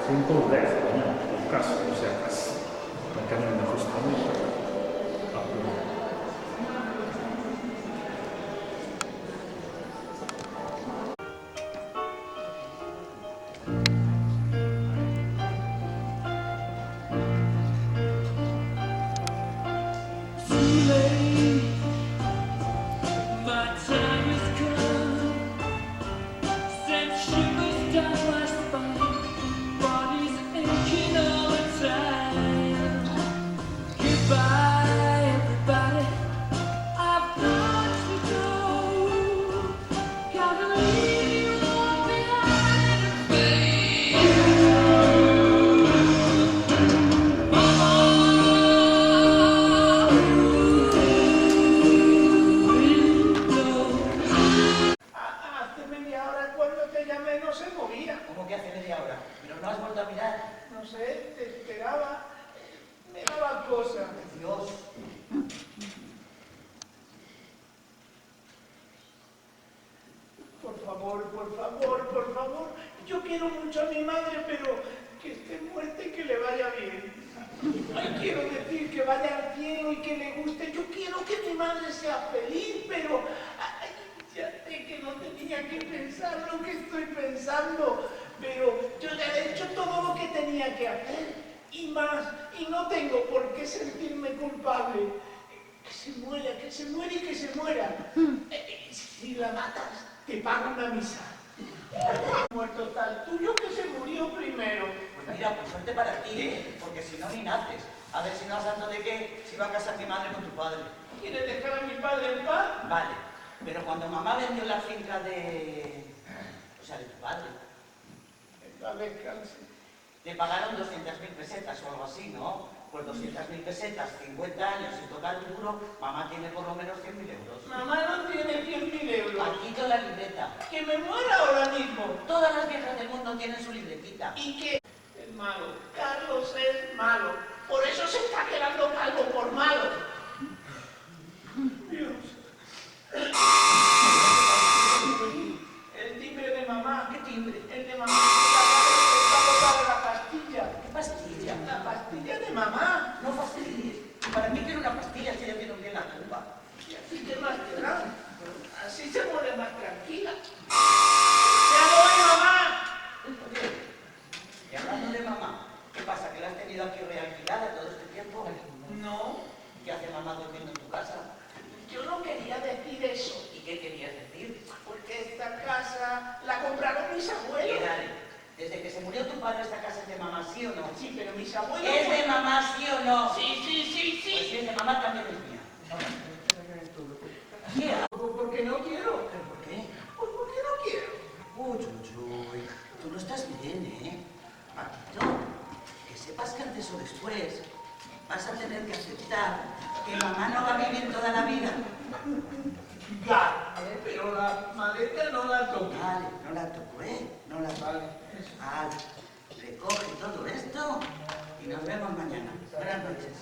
Punto no, un caso, o sea, casi. Perché non è giustamente appunto. Por favor, yo quiero mucho a mi madre, pero que esté muerta y que le vaya bien. Ay, quiero decir que vaya al cielo y que le guste. Yo quiero que mi madre sea feliz, pero ay, ya sé que no tenía que pensar lo que estoy pensando, pero yo ya he hecho todo lo que tenía que hacer y más, y no tengo por qué sentirme culpable. Que se muera y que se muera. Si la matas, te pago una misa. Muerto tal tuyo que se murió primero. Pues mira, pues suerte para ti, porque si no ni naces. A ver si no has santo de qué se iba a casar mi madre con tu padre. ¿Quieres dejar a mi padre en paz? Vale, pero cuando mamá vendió la finca de... o sea, de tu padre. A ver, descanse. Te pagaron 200.000 pesetas o algo así, ¿no? Pues 200.000 pesetas, 50 años sin tocar el duro, mamá tiene por lo menos 100.000 euros. Mamá no tiene 100.000 euros. Aquí toda la libreta. Que me muera ahora mismo. Todas las viejas del mundo tienen su libretita. ¿Y qué? Es malo. Carlos es malo. Por eso se está quedando calvo por malo. Dios. El timbre de mamá. ¿Qué timbre? El de mamá. Está botada la pastilla. ¿Qué pastilla? La pastilla de mamá. No fastidies. ¿Para qué quiero una pastilla si ella tiene un bien la tumba? Y así que más te da. Así se muere más tranquila. ¡Ya voy, mamá! Oye, y hablando de mamá, ¿qué pasa? ¿Que la has tenido aquí realquilada todo este tiempo? No, ¿Qué hace mamá durmiendo en tu casa? yo no quería decir eso. ¿Y qué querías decir? Porque esta casa la compraron mis ¿Qué abuelos. dale? Desde que se murió tu padre, esta casa es de mamá, ¿sí o no? Sí, pero mis abuelos... ¿Es de mamá, sí o no? Sí, sí, sí, Pues sí. si es de mamá, también es mía. ¿Qué hago? Porque no quiero. ¿Pero por qué? Pues porque no quiero. Uy, tú no estás bien, ¿eh? Paquito, que sepas que antes o después vas a tener que aceptar que mamá no va a vivir toda la vida. Ya, pero la maleta no la toco. Vale, no la toco, ¿eh? No la toco. Vale, recoge todo esto y nos vemos mañana. Buenas noches.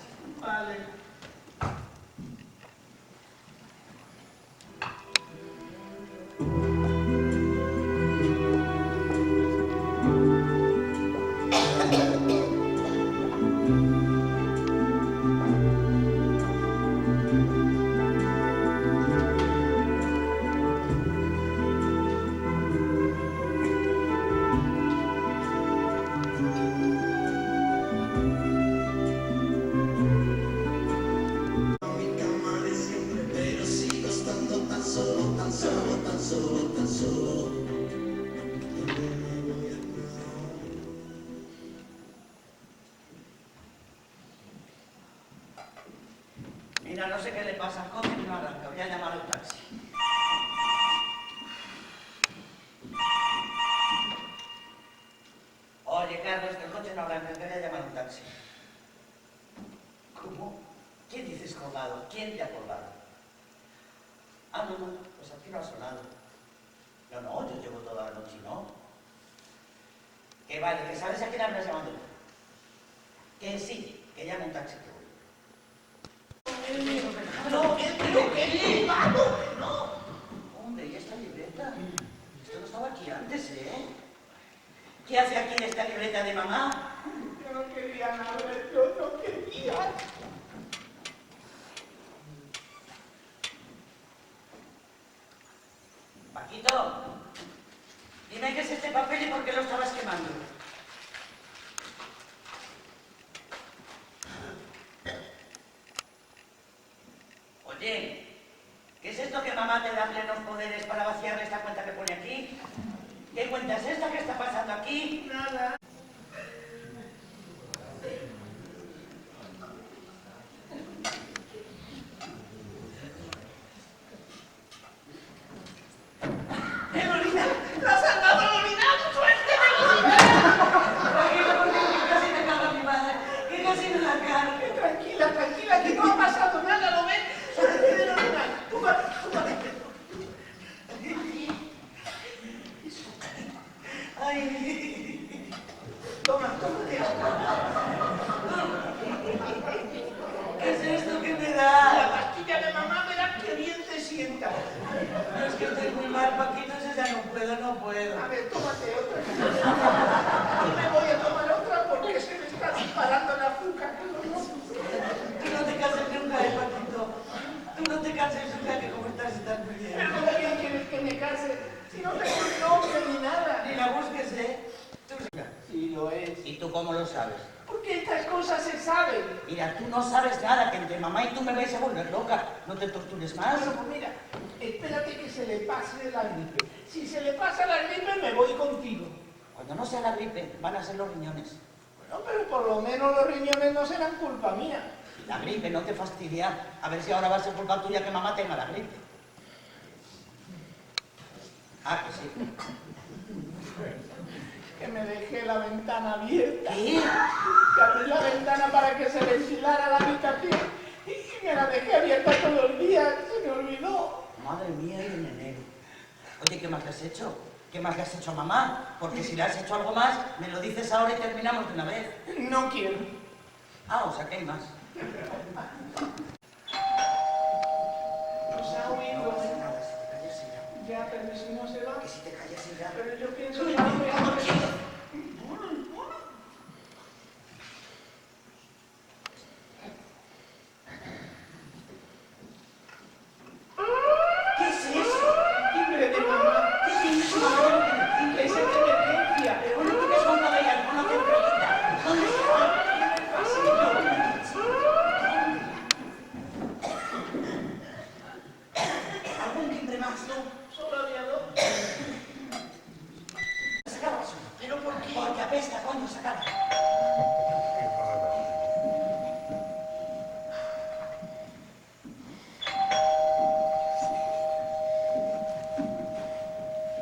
Vale. Mira, no sé qué le pasa al coche y no arranca. Voy a llamar al taxi. Oye, Carlos, que el coche no arranca. Voy a llamar a un taxi. ¿Cómo? ¿Quién dices colgado? ¿Quién te ha colgado? Ah, no, no, pues aquí no ha sonado. No, no, yo llevo toda la noche, ¿no? Que vale, que sabes a quién hablas llamando. Que sí, que llame un taxi que voy. No, pero ¿qué? ¡Vamos! ¡No! Hombre, ¿y esta libreta? Esto no estaba aquí antes, ¿eh? ¿Qué hace aquí esta libreta de mamá? Yo no quería nada, yo no quería. Paquito, dime qué es este papel y por qué lo estabas quemando. Oye, ¿qué es esto que mamá te da plenos poderes para vaciarle esta cuenta que pone aquí? ¿Qué cuenta es esta que está pasando aquí? Nada. ¡Lorina! ¡La has salvado, Lorina! ¡Suélteme, Lorina! Tranquila, porque casi me cago en mi madre, que casi me la cargue. Tranquila, tranquila, que no ha pasado nada, ¿lo ves? Suélteme, Lorina. Tú vale. Ay, Toma, tómate esto. ¿qué es esto que me La da? pastilla de mamá, verás que bien te sienta. No, es que estoy muy mal, Paquito, ya no puedo. A ver, tómate otra. No me voy a tomar otra porque se me está disparando el azúcar. Tú no te canses nunca, Paquito. Tú no te canses nunca, que como estás muy bien. Pero ¿cómo bien quieres que me case si no tengo ni nombre ni nada? Ni la busques, ¿eh? Sí, lo es. ¿Y tú cómo lo sabes? Porque estas cosas se saben. Mira, tú no sabes nada, que entre mamá y tú me vais a volver loca. No te tortures más. Bueno, pues mira, espérate que se le pase la gripe. Si se le pasa la gripe, me voy contigo. Cuando no sea la gripe, van a ser los riñones. Bueno, pero por lo menos los riñones no serán culpa mía. La gripe, no te fastidia. A ver si ahora va a ser culpa tuya que mamá tenga la gripe. Ah, que sí. Que me dejé la ventana abierta. ¿Qué? Que abrí la ventana para que se ventilara la habitación y me la dejé abierta todo el día. Se me olvidó. Madre mía, y en enero. Oye, ¿qué más le has hecho? ¿Qué más le has hecho a mamá? Porque si le has hecho algo más, me lo dices ahora y terminamos de una vez. No quiero. Ah, o sea que hay más. Nos ha No oído. pasa nada, si te callas y ya. Ya, pero si no se va. Que si te callas y ya. Pero yo pienso Uy, que no no, me no quiero. ¿Qué es eso? timbre de mamá. ¿Qué es eso? Es emergencia. Pero no tienes cuenta de alguna temporita. ¿Dónde está? ¿Algún timbre más, no? Solo había dos. Saca la basura. ¿Pero por qué? Porque apesta, coño, sacala.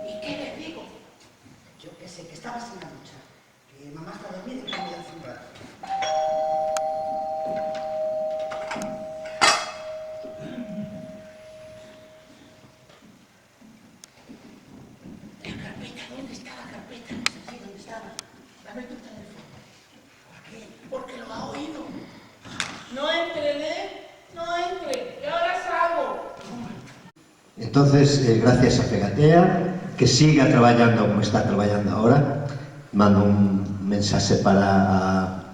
¿Y qué le digo? Yo qué sé, que estabas en la ducha. Que mamá está dormida y que me hace un rato. La carpeta, ¿dónde está la carpeta? Sí, ¿dónde estaba? Dame tu teléfono. ¿Por qué? Porque lo ha oído. No entren, ¿eh? No entren. Y ahora salgo. Entonces, gracias a Fegatea, que siga traballando como está traballando ahora, mando un mensaje para a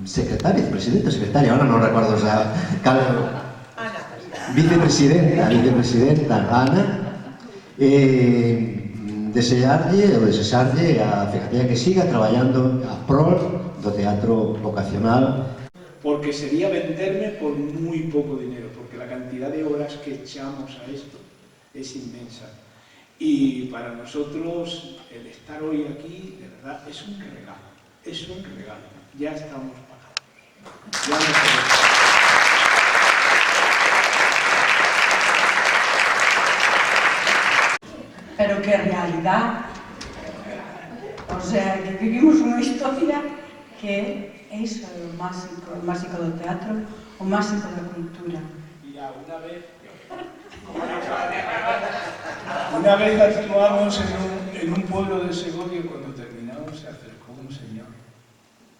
secretaria, ahora non recuerdo xa cal vicepresidenta Ana, desexarlle a Fegatea que siga traballando a prol do teatro vocacional. Porque sería venderme por muy poco dinero, porque la cantidad de horas que echamos a esto es inmensa. Y para nosotros el estar hoy aquí, de verdad, es un regalo, es un regalo. Ya estamos pagados. Ya no podemos. Pero qué realidad. O sea, que vivimos unha historia que é iso, é o máxico do teatro, o máxico da cultura. Mira, una vez actuamos en un pueblo de Segovia y cuando terminamos se acercó un señor,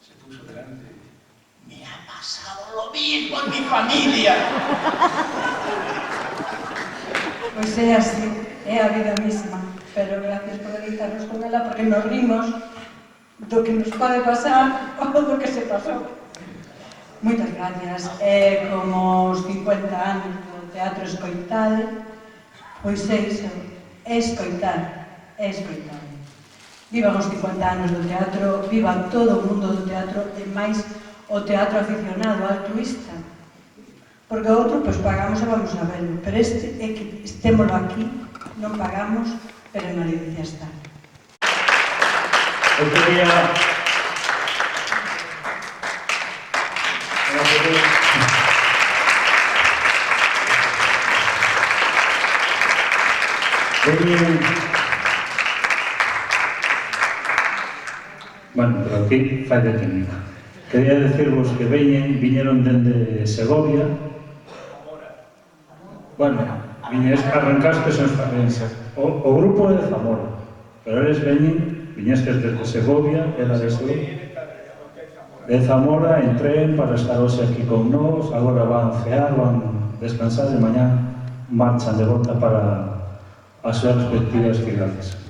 se puso delante y dijo: me ha pasado lo mismo en mi familia. Pois é así, é a vida mesma. Pero gracias por editarnos con ela, porque nos rimos do que nos pode pasar ou do que se pasou. Moitas gracias. Como os 50 anos do Teatro Escoitade, pois é iso, é escoitar, é escoitar. Vivan os 50 anos do teatro, viva todo o mundo do teatro, e máis o teatro aficionado, altruista. Porque o outro, pois pagamos e vamos a verlo, pero este é que estémoslo aquí, non pagamos, pero na licencia está. Eu quería... Bueno, pero aquí fai de técnica. Quería decirvos que viñeron dende Segovia. Bueno, arrancastes en Farense. O grupo é de Zamora, pero eles viñestes desde Segovia, era de Zamora, en tren para estar hoxe aquí con nós, agora van cear, van descansar e mañá marchan de volta para as súas respectivas cidades.